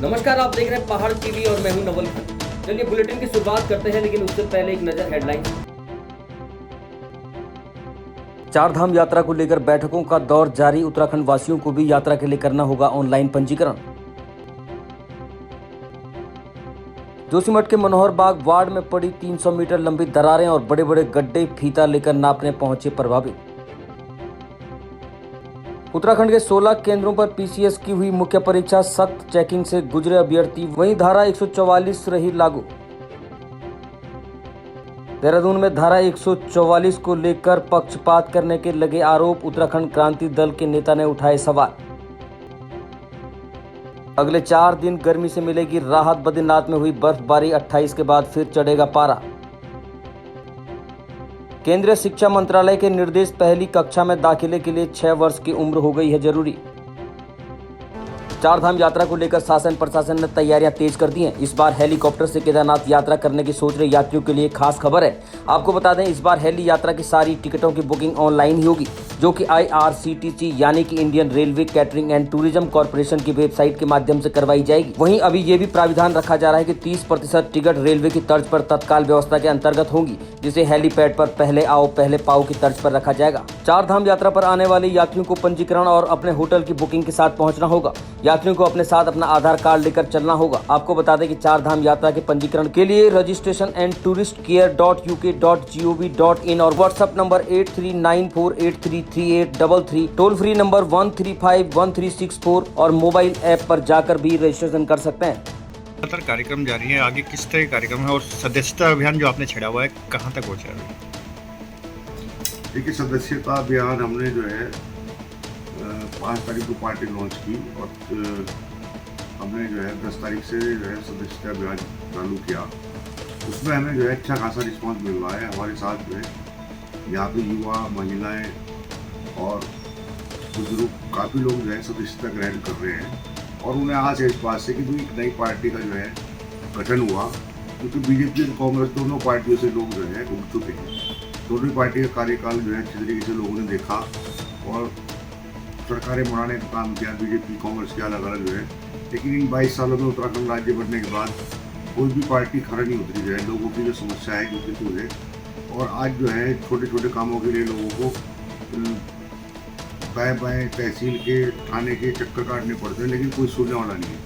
नमस्कार, आप देख रहे हैं पहाड़ टीवी और मैं हूं नवल खान। चलिए बुलेटिन की शुरुआत करते हैं, लेकिन उससे पहले एक नजर हेडलाइन। चारधाम यात्रा को लेकर बैठकों का दौर जारी। उत्तराखंड वासियों को भी यात्रा के लिए करना होगा ऑनलाइन पंजीकरण। जोशीमठ के मनोहर बाग वार्ड में पड़ी 300 मीटर लंबी दरारें और बड़े बड़े गड्ढे, फीता लेकर नापने पहुंचे प्रभावित। उत्तराखंड के 16 केंद्रों पर पीसीएस की हुई मुख्य परीक्षा, सख्त चेकिंग से गुजरे अभ्यर्थी। वहीं धारा 144 रही लागू। देहरादून में धारा 144 को लेकर पक्षपात करने के लगे आरोप। उत्तराखंड क्रांति दल के नेता ने उठाए सवाल। अगले 4 दिन गर्मी से मिलेगी राहत। बद्रीनाथ में हुई बर्फबारी, 28 के बाद फिर चढ़ेगा पारा। केंद्रीय शिक्षा मंत्रालय के निर्देश, पहली कक्षा में दाखिले के लिए 6 वर्ष की उम्र हो गई है जरूरी। चारधाम यात्रा को लेकर शासन प्रशासन ने तैयारियां तेज कर दी हैं। इस बार हेलीकॉप्टर से केदारनाथ यात्रा करने की सोच रहे यात्रियों के लिए खास खबर है। आपको बता दें, इस बार हेली यात्रा की सारी टिकटों की बुकिंग ऑनलाइन ही होगी, जो कि IRCTC यानी कि Indian railway catering and tourism corporation की वेबसाइट के माध्यम से करवाई जाएगी। वहीं अभी ये भी प्राविधान रखा जा रहा है कि 30% टिकट रेलवे की तर्ज पर तत्काल व्यवस्था के अंतर्गत होंगी, जिसे हेलीपैड पर पहले आओ पहले पाओ की तर्ज पर रखा जाएगा। चारधाम यात्रा पर आने वाले यात्रियों को पंजीकरण और अपने होटल की बुकिंग के साथ पहुंचना होगा। यात्रियों को अपने साथ अपना आधार कार्ड लेकर चलना होगा। आपको बता दें कि चारधाम यात्रा के पंजीकरण के लिए रजिस्ट्रेशन and touristcare.uk.gov.in और WhatsApp number 8394833833, toll free number 1351364 और मोबाइल ऐप पर जाकर भी रजिस्ट्रेशन कर सकते हैं। लगातार कार्यक्रम जारी है, आगे किस तरह के कार्यक्रम है और सदस्यता अभियान जो आपने छेड़ा हुआ है कहाँ तक पहुँचा है? देखिए, सदस्यता अभियान हमने जो है 5 तारीख को पार्टी लॉन्च की और हमने जो है 10 तारीख से जो है सदस्यता अभियान चालू किया। उसमें हमें जो है अच्छा खासा रिस्पांस मिल रहा है। हमारे साथ जो है यहाँ पे युवा, महिलाएं और बुजुर्ग काफ़ी लोग जो है सदस्यता ग्रहण कर रहे हैं और उन्हें आज है इस बात से कि कोई एक नई पार्टी का जो है गठन हुआ, क्योंकि बीजेपी और कांग्रेस दोनों पार्टियों से लोग जो है उठ चुके हैं। दोनों पार्टी का कार्यकाल जो है अच्छी तरीके से लोगों ने देखा और सरकारें बनाने का काम किया, बीजेपी कांग्रेस के अलग अलग जो है। लेकिन इन 22 सालों में उत्तराखंड राज्य बनने के बाद कोई भी पार्टी खड़ा नहीं उतरी जो है। लोगों की जो समस्या है जो कि है, और आज जो है छोटे छोटे कामों के लिए लोगों को बाएं बाएं तहसील के, थाने के चक्कर काटने पड़ते हैं, लेकिन कोई सुनने वाला नहीं है।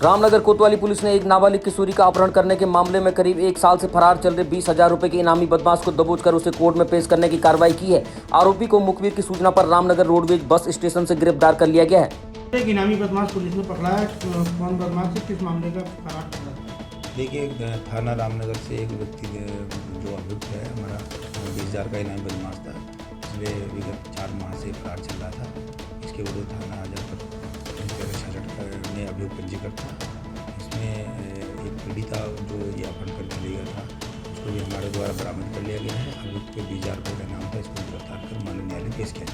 रामनगर कोतवाली पुलिस ने एक नाबालिग किशोरी का अपहरण करने के मामले में करीब 1 साल से फरार चल रहे 20,000 रुपए के इनामी बदमाश को दबोचकर उसे कोर्ट में पेश करने की कार्रवाई की है। आरोपी को मुखबिर की सूचना पर रामनगर रोडवेज बस स्टेशन से गिरफ्तार कर लिया गया है। एक इनामी बदमाश पुलिस ने पकड़ा है। कौन बदमाश है, किस मामले का फरार चल रहा है? देखिए, थाना रामनगर से एक व्यक्ति जो अभियुक्त है हमारा 20,000 का इनामी बदमाश था, पिछले विगत 4 माह से फरार चल रहा था। इसके विरुद्ध थाना जनपद में अभियोग पंजीकृत था। इसमें एक पीड़िता जो ये अपहरण करके ले गया था, उसको भी हमारे द्वारा बरामद कर लिया गया है। अभियुक्त के 20,000 रुपये का नाम था, इसको गिरफ्तार कर माननीय न्यायालय पेश किया।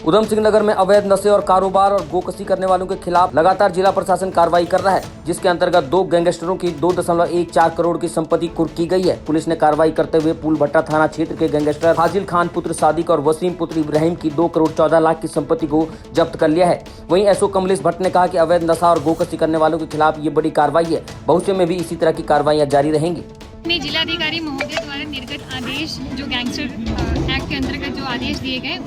उधम सिंह नगर में अवैध नशे और कारोबार और गोकशी करने वालों के खिलाफ लगातार जिला प्रशासन कार्रवाई कर रहा है, जिसके अंतर्गत 2 गैंगस्टरों की 2.14 करोड़ की संपत्ति कुर्क की गई है। पुलिस ने कार्रवाई करते हुए फूलभट्टा थाना क्षेत्र के गैंगस्टर फाजिल खान पुत्र सादिक और वसीम पुत्र इब्राहिम की 2 करोड़ 14 लाख की संपत्ति को जब्त कर लिया है। वहीं एसओ कमलेश भट्ट ने कहा कि अवैध नशा और गोकशी करने वालों के खिलाफ ये बड़ी कार्रवाई है। भविष्य में भी इसी तरह की कार्रवाइयां जारी रहेंगी। जिलाधिकारी महोदय द्वारा निर्गत आदेश, जो गैंगस्टर एक्ट के अंतर्गत जो आदेश दिए गए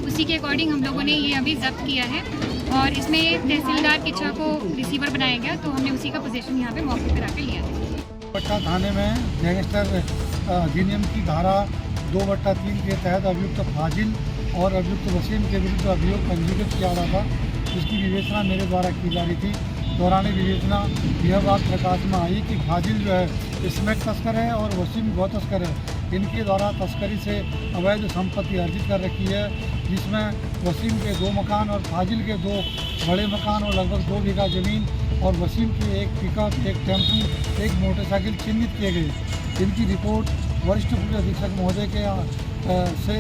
उसी के अकॉर्डिंग हम लोगों ने ये अभी जब्त किया है और इसमें तहसीलदार की इच्छा को रिसीवर बनाया गया, तो हमने उसी का पोजीशन यहाँ पे मौके पर आकर लिया। पट्टा थाने में गैंगस्टर अधिनियम की धारा 2/3 के तहत अभियुक्त फाजिल और अभियुक्त वसीम के विरुद्ध अभियोग पंजीकृत किया रहा था, जिसकी विवेचना मेरे द्वारा की जा रही थी। दौरान विवेचना यह बात प्रकाश में आई कि फाजिल जो है स्मैक तस्कर है और वसीम गौ तस्कर है। इनके द्वारा तस्करी से अवैध संपत्ति अर्जित कर रखी है, जिसमें वसीम के 2 मकान और फाजिल के 2 बड़े मकान और लगभग 2 बीघा जमीन और वसीम की एक पिकअप, एक टेम्पू, एक मोटरसाइकिल चिन्हित किए गए। इनकी रिपोर्ट वरिष्ठ पुलिस अधीक्षक महोदय के से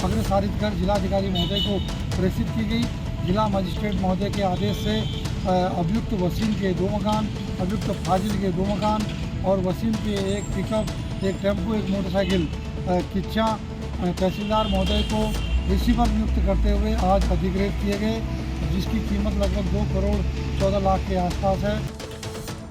अग्रसारित कर जिलाधिकारी महोदय को प्रेषित की गई। जिला मजिस्ट्रेट महोदय के आदेश से अभियुक्त वसीम के 2 मकान, अभियुक्त फाजिल के 2 मकान और वसीम के एक पिकअप, एक टेम्पो, एक मोटरसाइकिल किच्छा तहसीलदार महोदय को रिसीवर नियुक्त करते हुए आज अधिकृत किए गए। जिसकी कीमत लगभग 2 करोड़ 14 लाख के आसपास है।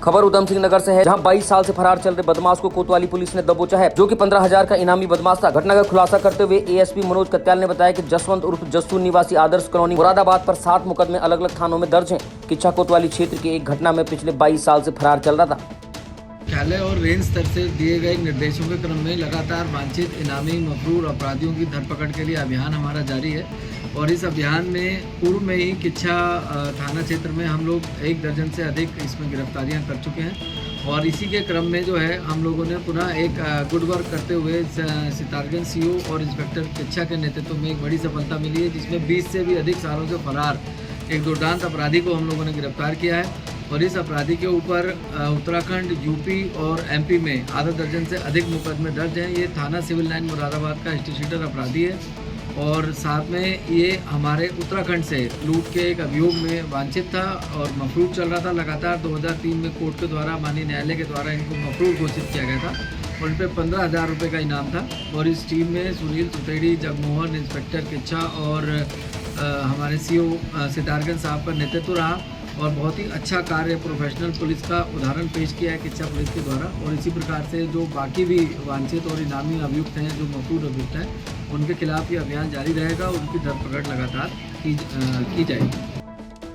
खबर उधम सिंह नगर से है, जहां 22 साल से फरार चल रहे बदमाश को कोतवाली पुलिस ने दबोचा है, जो कि 15,000 का इनामी बदमाश था। घटना का खुलासा करते हुए एएसपी मनोज कत्याल ने बताया कि जसवंत उर्फ जस्सू निवासी आदर्श कॉलोनी मुरादाबाद पर 7 मुकदमे अलग अलग थानों में दर्ज हैं। किच्छा कोतवाली क्षेत्र की एक घटना में पिछले 22 साल से फरार चल रहा था। मुख्यालय और रेंज स्तर से दिए गए निर्देशों के क्रम में लगातार वांछित इनामी मफरूर अपराधियों की धरपकड़ के लिए अभियान हमारा जारी है और इस अभियान में पूर्व में ही किच्छा थाना क्षेत्र में हम लोग 1 दर्जन से अधिक इसमें गिरफ्तारियां कर चुके हैं और इसी के क्रम में जो है हम लोगों ने पुनः एक गुड वर्क करते हुए सितारगंज सीओ और इंस्पेक्टर किच्छा के नेतृत्व में एक बड़ी सफलता मिली है, जिसमें 20 से भी अधिक सालों से फरार एक दुर्दांत अपराधी को हम लोगों ने गिरफ्तार किया है और इस अपराधी के ऊपर उत्तराखंड, यूपी और एमपी में आधा दर्जन से अधिक मुकदमे दर्ज हैं। ये थाना सिविल लाइन मुरादाबाद का हिस्ट्रीशीटर अपराधी है और साथ में ये हमारे उत्तराखंड से लूट के एक अभियोग में वांछित था और मफरूर चल रहा था। लगातार 2003 में कोर्ट के द्वारा, माननीय न्यायालय के द्वारा इनको मफरूर घोषित किया गया था और उन पर 15,000 रुपये का इनाम था और इस टीम में सुनील सुतेड़ी, जगमोहन, इंस्पेक्टर किच्छा और हमारे सीओ सितारगंज साहब का नेतृत्व रहा और बहुत ही अच्छा कार्य प्रोफेशनल पुलिस का उदाहरण पेश किया है किच्छा पुलिस के द्वारा और इसी प्रकार से जो बाकी भी वांछित और इनामी अभियुक्त हैं, जो मफरूर अभियुक्त हैं, उनके खिलाफ ये अभियान जारी रहेगा और उनकी धरपकड़ लगातार की जाएगी।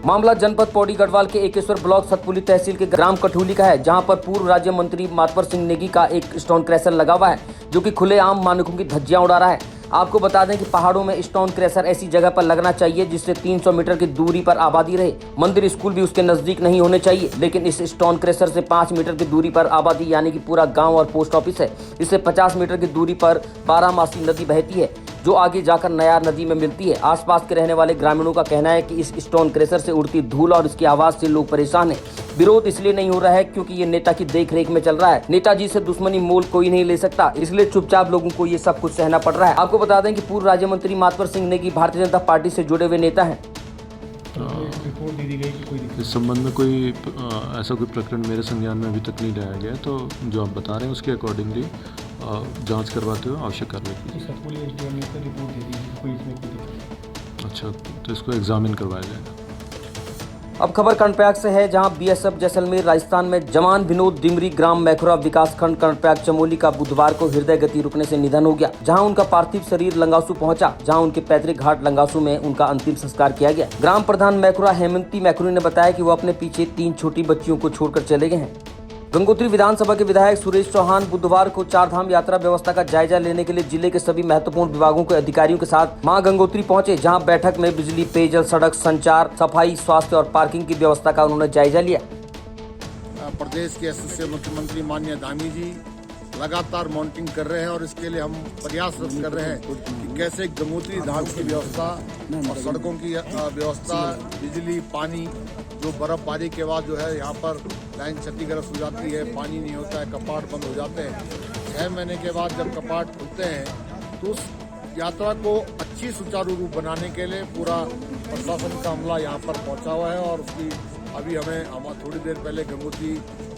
मामला जनपद पौड़ी गढ़वाल के एकेश्वर ब्लॉक सतपुली तहसील के ग्राम कठूली का है, जहां पर पूर्व राज्य मंत्री मातवर सिंह नेगी का एक स्टोन क्रैशर लगा हुआ है, जो कि खुलेआम मानकों की धज्जियां उड़ा रहा है। आपको बता दें कि पहाड़ों में स्टोन क्रैशर ऐसी जगह पर लगना चाहिए जिससे 300 मीटर की दूरी पर आबादी रहे। मंदिर, स्कूल भी उसके नजदीक नहीं होने चाहिए, लेकिन इस स्टोन क्रैशर से 5 मीटर की दूरी पर आबादी यानी कि पूरा गांव और पोस्ट ऑफिस है। इससे 50 मीटर की दूरी पर बारामासी नदी बहती है, जो आगे जाकर नयार नदी में मिलती है। आसपास के रहने वाले ग्रामीणों का कहना है कि इस स्टोन क्रैशर से उड़ती धूल और इसकी आवाज से लोग परेशान हैं। विरोध इसलिए नहीं हो रहा है क्योंकि ये नेता की देखरेख में चल रहा है। नेताजी से दुश्मनी मोल कोई नहीं ले सकता, इसलिए चुपचाप लोगों को ये सब कुछ सहना पड़ रहा है। आपको बता दें कि पूर्व राज्य मंत्री मातवर सिंह नेगी भारतीय जनता पार्टी से जुड़े हुए नेता हैं। इस संबंध में कोई ऐसा कोई प्रकरण मेरे संज्ञान में अभी तक नहीं लाया गया, तो जो आप बता रहे हैं उसके अकॉर्डिंगली जांच करवाते हुए आवश्यक कार्रवाई की। अच्छा, तो इसको एग्जामिन करवाया जाएगा। अब खबर कर्णप्रयाग से है, जहां बीएसएफ जैसलमेर राजस्थान में जवान विनोद डिमरी ग्राम मैखुरा विकासखंड कर्णप्रयाग चमोली का बुधवार को हृदय गति रुकने से निधन हो गया, जहां उनका पार्थिव शरीर लंगासू पहुंचा, जहां उनके पैतृक घाट लंगासू में उनका अंतिम संस्कार किया गया। ग्राम प्रधान मैखुरा हेमंती मैखुरी ने बताया कि वो अपने पीछे 3 छोटी बच्चियों को छोड़कर चले गए हैं। गंगोत्री विधानसभा के विधायक सुरेश चौहान बुधवार को 4 धाम यात्रा व्यवस्था का जायजा लेने के लिए जिले के सभी महत्वपूर्ण विभागों के अधिकारियों के साथ मां गंगोत्री पहुंचे, जहां बैठक में बिजली, पेयजल, सड़क, संचार, सफाई, स्वास्थ्य और पार्किंग की व्यवस्था का उन्होंने जायजा लिया। प्रदेश के यशस्वी मुख्यमंत्री माननीय धामी जी लगातार मॉनिटरिंग कर रहे हैं और इसके लिए हम प्रयासरत कर रहे हैं कि कैसे गंगोत्री धाम की व्यवस्था और सड़कों की व्यवस्था, बिजली, पानी, जो बर्फबारी के बाद जो है यहाँ पर लाइन क्षतिग्रस्त हो जाती है, पानी नहीं होता है, कपाट बंद हो जाते हैं। 6 महीने के बाद जब कपाट खुलते हैं तो उस यात्रा को अच्छी सुचारू रूप बनाने के लिए पूरा प्रशासन का अमला यहाँ पर पहुँचा हुआ है और उसकी अभी हमें थोड़ी देर पहले गंगोत्री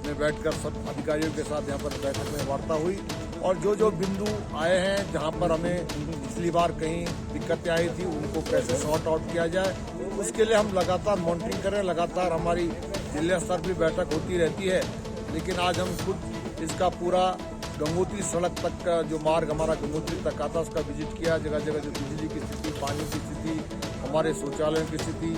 में बैठकर सब अधिकारियों के साथ यहाँ पर बैठक में वार्ता हुई और जो बिंदु आए हैं जहाँ पर हमें पिछली बार कहीं दिक्कतें आई थी उनको कैसे सॉर्ट आउट किया जाए, उसके लिए हम लगातार मॉनिटरिंग करें। लगातार हमारी जिला स्तर पर बैठक होती रहती है, लेकिन आज हम खुद इसका पूरा गंगोत्री सड़क तक का जो मार्ग हमारा गंगोत्री तक आता उसका विजिट किया। जगह जगह जो बिजली की स्थिति, पानी की स्थिति, हमारे शौचालयों की स्थिति,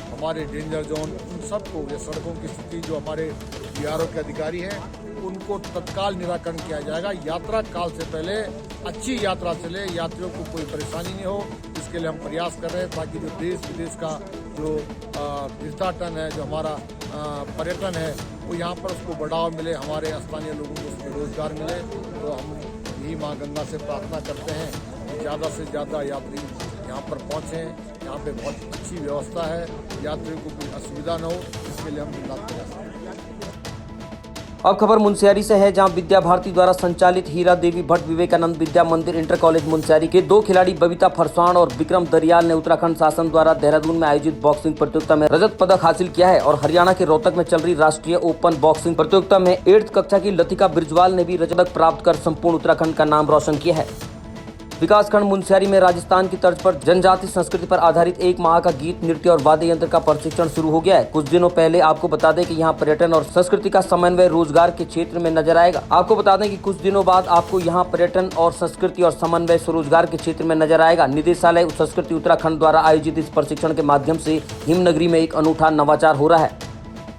हमारे डेंजर जोन, उन सबको, ये सड़कों की स्थिति, जो हमारे बीआरओ के अधिकारी हैं उनको तत्काल निराकरण किया जाएगा। यात्रा काल से पहले अच्छी यात्रा चले, यात्रियों को कोई परेशानी नहीं हो, इसके लिए हम प्रयास कर रहे हैं ताकि जो देश विदेश का जो तीर्थाटन है, जो हमारा पर्यटन है, वो यहाँ पर उसको बढ़ावा मिले, हमारे स्थानीय लोगों को उसमें रोजगार मिले। तो हम यही माँ गंगा से प्रार्थना करते हैं कि ज़्यादा से ज़्यादा यात्री यहाँ पर पहुँचें। यहाँ पे बहुत अच्छी व्यवस्था है, यात्रियों को कोई असुविधा न हो, इसके लिए हम प्रयास करें। अब खबर मुनस्यारी से है, जहां विद्या भारती द्वारा संचालित हीरा देवी भट्ट विवेकानंद विद्या मंदिर इंटर कॉलेज मुनस्यारी के 2 खिलाड़ी बबीता फरसाण और विक्रम दरियाल ने उत्तराखंड शासन द्वारा देहरादून में आयोजित बॉक्सिंग प्रतियोगिता में रजत पदक हासिल किया है और हरियाणा के रोहतक में चल रही राष्ट्रीय ओपन बॉक्सिंग प्रतियोगिता में 8th कक्षा की लतिका बिरजवाल ने भी रजत पदक प्राप्त कर संपूर्ण उत्तराखंड का नाम रोशन किया है। विकासखंड मुनस्यारी में राजस्थान की तर्ज पर जनजाति संस्कृति पर आधारित 1 माह का गीत, नृत्य और वाद्य यंत्र का प्रशिक्षण शुरू हो गया है। कुछ दिनों पहले आपको बता दें कि यहाँ पर्यटन और संस्कृति का समन्वय रोजगार के क्षेत्र में नजर आएगा। आपको बता दें कि कुछ दिनों बाद आपको यहाँ पर्यटन और संस्कृति और समन्वय स्वरोजगार के क्षेत्र में नजर आएगा। निदेशालय संस्कृति उत्तराखंड द्वारा आयोजित इस प्रशिक्षण के माध्यम से हिमनगरी में एक अनूठा नवाचार हो रहा है।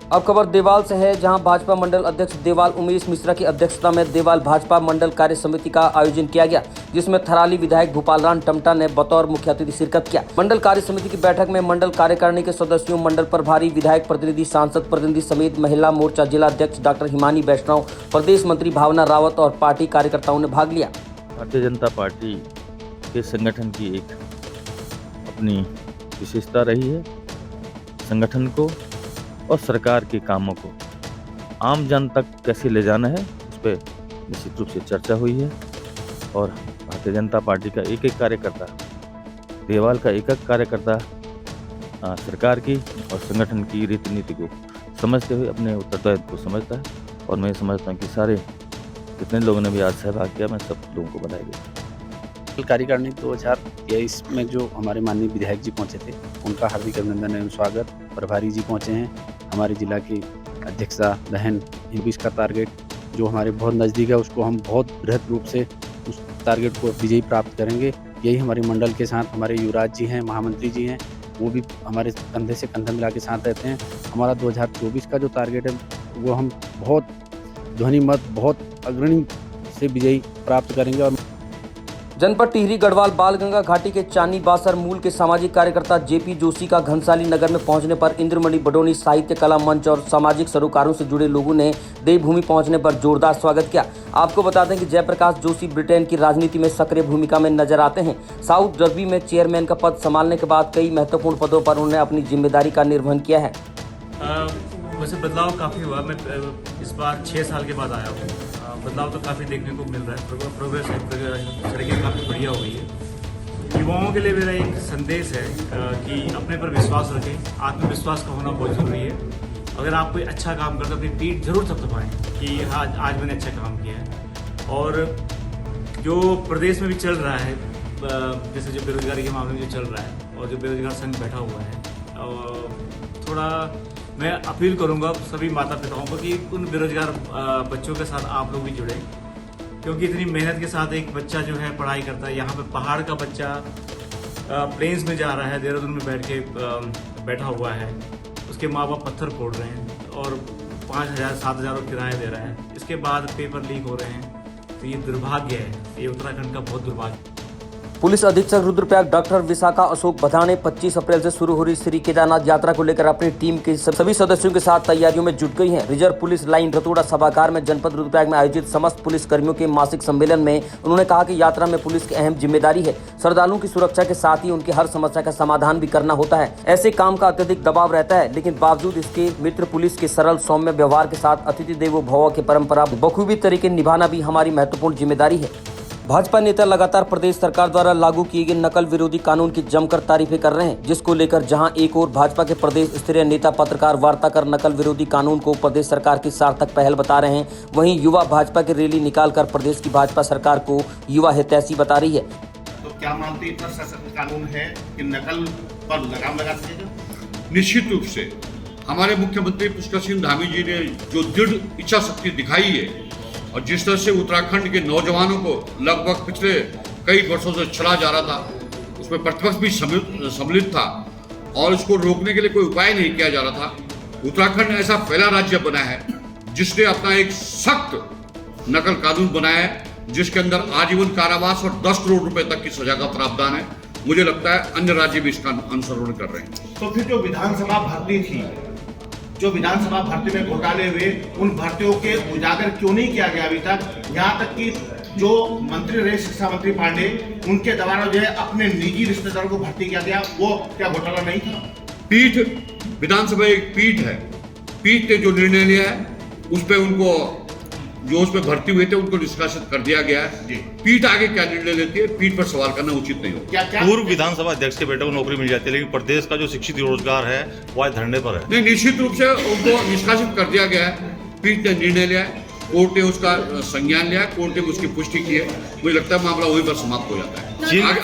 अब खबर देवाल से है, जहां भाजपा मंडल अध्यक्ष देवाल उमेश मिश्रा की अध्यक्षता में देवाल भाजपा मंडल कार्य समिति का आयोजन किया गया, जिसमें थराली विधायक भूपालराम टमटा ने बतौर मुख्य अतिथि शिरकत किया। मंडल कार्य समिति की बैठक में मंडल कार्यकारिणी के सदस्यों, मंडल प्रभारी, विधायक प्रतिनिधि, सांसद प्रतिनिधि समेत महिला मोर्चा जिला अध्यक्ष डॉक्टर हिमानी वैष्णव, प्रदेश मंत्री भावना रावत और पार्टी कार्यकर्ताओं ने भाग लिया। भारतीय जनता पार्टी के संगठन की एक अपनी विशेषता रही है। संगठन को और सरकार के कामों को आम जन तक कैसे ले जाना है, उस पर निश्चित रूप से चर्चा हुई है। और भारतीय जनता पार्टी का एक एक कार्यकर्ता, देवाल का एक एक कार्यकर्ता सरकार की और संगठन की रीति नीति को समझते हुए अपने उत्तरदायित्व को समझता है। और मैं समझता हूँ कि सारे जितने लोगों ने भी आज सहभाग किया, मैं सब लोगों को बधाई देता हूँ। कार्यकारिणी 2023 में जो हमारे माननीय विधायक जी पहुंचे थे, उनका हार्दिक अभिनंदन एवं स्वागत। प्रभारी जी पहुंचे हैं, हमारे जिला की अध्यक्षा बहन 20 का टारगेट जो हमारे बहुत नज़दीक है, उसको हम बहुत बृहद रूप से उस टारगेट को विजयी प्राप्त करेंगे। यही हमारे मंडल के साथ हमारे युवराज जी हैं, महामंत्री जी हैं, वो भी हमारे कंधे से कंधा मिला के साथ रहते हैं। हमारा 2024 का जो टारगेट है वो हम बहुत ध्वनि मत, बहुत अग्रणी से विजयी प्राप्त करेंगे। और जनपद टिहरी गढ़वाल बालगंगा घाटी के चानी बासर मूल के सामाजिक कार्यकर्ता जेपी जोशी का घनसाली नगर में पहुंचने पर इंद्रमणि बडोनी साहित्य कला मंच और सामाजिक सरोकारों से जुड़े लोगों ने देवभूमि पहुंचने पर जोरदार स्वागत किया। आपको बता दें कि जयप्रकाश जोशी ब्रिटेन की राजनीति में सक्रिय भूमिका में नजर आते हैं। साउथ डर्बी में चेयरमैन का पद संभालने के बाद कई महत्वपूर्ण पदों पर उन्होंने अपनी जिम्मेदारी का निर्वहन किया है। वैसे बदलाव काफ़ी हुआ। मैं इस बार 6 साल के बाद आया हूँ। बदलाव तो काफ़ी देखने को मिल रहा है। प्रोग्रेस है, सड़कें काफ़ी बढ़िया हो गई है। युवाओं के लिए मेरा एक संदेश है कि अपने पर विश्वास रखें। आत्मविश्वास का होना बहुत ज़रूरी है। अगर आप कोई अच्छा काम करते अपनी पीठ जरूर थपथपाएं कि हाँ, आज मैंने अच्छा काम किया है। और जो प्रदेश में भी चल रहा है, जैसे जो बेरोजगारी के मामले में जो चल रहा है और जो बेरोजगार संघ बैठा हुआ है, थोड़ा मैं अपील करूंगा सभी माता पिताओं को कि उन बेरोजगार बच्चों के साथ आप लोग भी जुड़ें, क्योंकि इतनी मेहनत के साथ एक बच्चा जो है पढ़ाई करता है। यहाँ पे पहाड़ का बच्चा प्लेन्स में जा रहा है, देहरादून में बैठ के बैठा हुआ है, उसके माँ बाप पत्थर फोड़ रहे हैं और 5,000-7,000 किराया दे रहा है। इसके बाद पेपर लीक हो रहे हैं। तो ये दुर्भाग्य है, ये उत्तराखंड का बहुत दुर्भाग्य। पुलिस अधीक्षक रुद्रप्रयाग डॉक्टर विशाखा अशोक बधा ने 25 अप्रैल से शुरू हो रही श्री केदारनाथ यात्रा को लेकर अपनी टीम के सभी सदस्यों के साथ तैयारियों में जुट गई हैं। रिजर्व पुलिस लाइन रतोड़ा सभागार में जनपद रुद्रप्रयाग में आयोजित समस्त पुलिस कर्मियों के मासिक सम्मेलन में उन्होंने कहा कि यात्रा में पुलिस की अहम जिम्मेदारी है। श्रद्धालुओं की सुरक्षा के साथ ही उनकी हर समस्या का समाधान भी करना होता है। ऐसे काम का अत्यधिक दबाव रहता है, लेकिन बावजूद इसके मित्र पुलिस के सरल सौम्य व्यवहार के साथ अतिथि देवो भव की परंपरा बखूबी तरीके निभाना भी हमारी महत्वपूर्ण जिम्मेदारी है। भाजपा नेता लगातार प्रदेश सरकार द्वारा लागू किए गए नकल विरोधी कानून की जमकर तारीफें कर रहे हैं, जिसको लेकर जहां एक ओर भाजपा के प्रदेश स्तरीय नेता पत्रकार वार्ता कर नकल विरोधी कानून को प्रदेश सरकार की सार्थक पहल बता रहे हैं, वहीं युवा भाजपा की रैली निकालकर प्रदेश की भाजपा सरकार को युवा हितैषी बता रही है। तो क्या मानते इतना सशक्त कानून है कि नकल पर लगाम लगा सकेगा? निश्चित रूप से हमारे मुख्यमंत्री पुष्कर सिंह धामी जी ने जो दृढ़ इच्छा शक्ति दिखाई है और जिस तरह से उत्तराखंड के नौजवानों को लगभग पिछले कई वर्षों से चला जा रहा था, उसमें प्रतिपक्ष भी सम्मिलित था और इसको रोकने के लिए कोई उपाय नहीं किया जा रहा था। उत्तराखंड ऐसा पहला राज्य बना है जिसने अपना एक सख्त नकल कानून बनाया है, जिसके अंदर आजीवन कारावास और 10 करोड़ रुपए तक की सजा का प्रावधान है। मुझे लगता है अन्य राज्य भी इसका अनुसरण कर रहे हैं। तो फिर जो विधानसभा भर्ती थी, जो विधानसभा भर्ती में घोटाले हुए, उन भर्तियों के उजागर क्यों नहीं किया गया अभी तक? यहाँ तक कि जो मंत्री रहे शिक्षा मंत्री पांडे, उनके द्वारा जो है अपने निजी रिश्तेदारों को भर्ती किया गया, वो क्या घोटाला नहीं था? पीठ, विधानसभा एक पीठ है, पीठ ने जो निर्णय लिया है उस पर उनको जो उसमें भर्ती हुए थे उनको निष्कासित कर दिया गया है। पीठ आगे क्या निर्णय लेती है, पीठ पर सवाल करना उचित नहीं होगा। पूर्व विधानसभा अध्यक्ष के बेटे को नौकरी मिल जाती है, लेकिन प्रदेश का जो शिक्षित रोजगार है वो आज धरने पर है। नहीं, निश्चित रूप से उनको निष्कासित कर दिया गया है, पीठ ने निर्णय लिया है कोर्ट ने उसका संज्ञान लिया, कोर्ट ने उसकी पुष्टि की है। मुझे लगता है मामला वहीं पर समाप्त हो जाता है।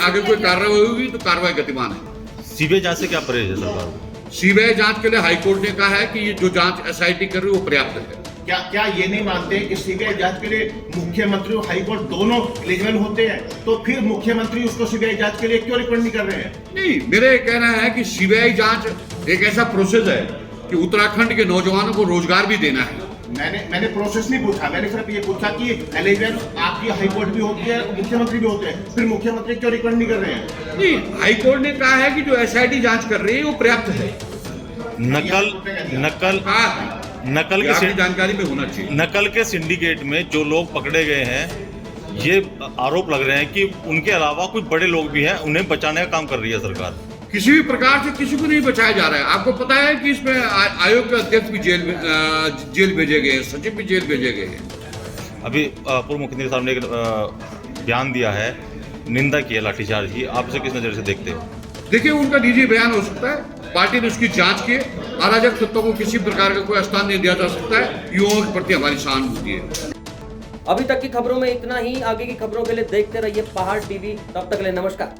आगे कोई कार्रवाई होगी तो कार्रवाई गतिमान है। सीबीआई जांच से क्या परहेज है सरकार को? सीबीआई जांच के लिए हाईकोर्ट ने कहा है कि ये जो जांच एसआईटी कर रही है वो पर्याप्त है। क्या ये नहीं मानते कि सीबीआई जांच के लिए मुख्यमंत्री और हाईकोर्ट दोनों एलिजिबल होते हैं? तो फिर मुख्यमंत्री उसको सीबीआई जांच के लिए क्यों रिकमेंड नहीं कर रहे हैं? नहीं, मेरा कहना है कि सीबीआई जांच एक ऐसा प्रोसेस है कि उत्तराखंड के नौजवानों को रोजगार भी देना है। मैंने प्रोसेस नहीं पूछा, मैंने सिर्फ ये पूछा कि एलिजिबल आपकी हाईकोर्ट भी होती है, मुख्यमंत्री भी होते हैं, फिर मुख्यमंत्री क्यों रिकमेंड नहीं कर रहे हैं? नहीं, हाईकोर्ट ने कहा है कि जो एसआईटी जांच कर रही है वो पर्याप्त है। नकल की जानकारी में होना चाहिए। नकल के सिंडिकेट में जो लोग पकड़े गए हैं, ये आरोप लग रहे हैं कि उनके अलावा कुछ बड़े लोग भी हैं, उन्हें बचाने का काम कर रही है सरकार। किसी भी प्रकार से किसी को नहीं बचाया जा रहा है। आपको पता है कि इसमें आयोग के अध्यक्ष भी जेल भेजे गए हैं, सचिव भी जेल भेजे गए हैं। अभी पूर्व मुख्यमंत्री साहब ने एक बयान दिया है, निंदा की है लाठीचार्ज की, आप इसे किस नजर से देखते हो? देखिए, उनका निजी बयान हो सकता है, पार्टी ने उसकी जांच की। अराजक तत्वों को किसी प्रकार का कोई स्थान नहीं दिया जा सकता है। युवाओं के प्रति हमारी सहानुभूति है। अभी तक की खबरों में इतना ही। आगे की खबरों के लिए देखते रहिए पहाड़ टीवी। तब तक के लिए नमस्कार।